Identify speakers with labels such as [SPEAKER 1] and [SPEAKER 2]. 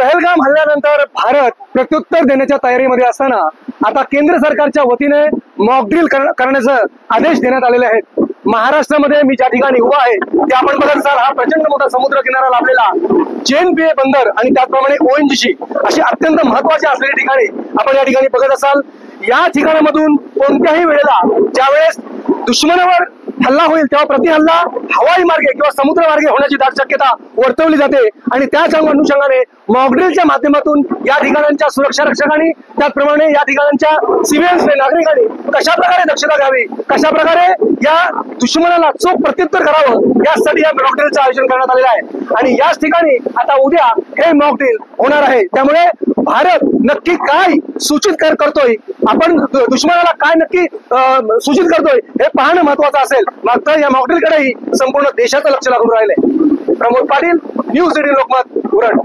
[SPEAKER 1] पहलगाम हल्ल्यानंतर भारत प्रत्युत्तर देण्याच्या तयारीमध्ये असताना आता केंद्र सरकारच्या वतीने मॉकड्रिल करण्याचे आदेश देण्यात आलेले आहेत। महाराष्ट्रामध्ये मी ज्या ठिकाणी उभा आहे ते आपण बघत असाल, हा प्रचंड मोठा समुद्र किनारा लाभलेला JNPA बंदर आणि त्याचप्रमाणे ONGC अशी अत्यंत महत्वाची असलेली ठिकाणी आपण या ठिकाणी बघत असाल। या ठिकाणामधून कोणत्याही वेळेला ज्यावेळेस दुश्मनावर हल्ला होईल तेव्हा प्रतिहल्ला हवाई मार्गे किंवा समुद्र मार्गे होण्याची दाट शक्यता वर्तवली जाते आणि त्याच अनुषंगाने मॉकड्रिलच्या माध्यमातून या ठिकाणांच्या सुरक्षा रक्षकांनी त्याचप्रमाणे या ठिकाणांच्या सिव्हिल्सने नागरिकांनी कशा प्रकारे दक्षता घ्यावी, कशा प्रकारे या दुश्मनाला चोख प्रत्युत्तर करावं यासाठी या मॉकड्रिलचं आयोजन करण्यात आलेलं आहे। आणि याच ठिकाणी आता उद्या हे मॉकड्रिल होणार आहे। त्यामुळे भारत नक्की काय सूचित करतोय, आपण दुश्मनाला काय नक्की सूचित करतोय हे पाहणं महत्वाचं असेल। मात्र या मॉकड्रिलकडेही संपूर्ण देशाचं लक्ष लागून राहिलंय। प्रमोद पाटील, न्यूज 18 लोकमत, उरण।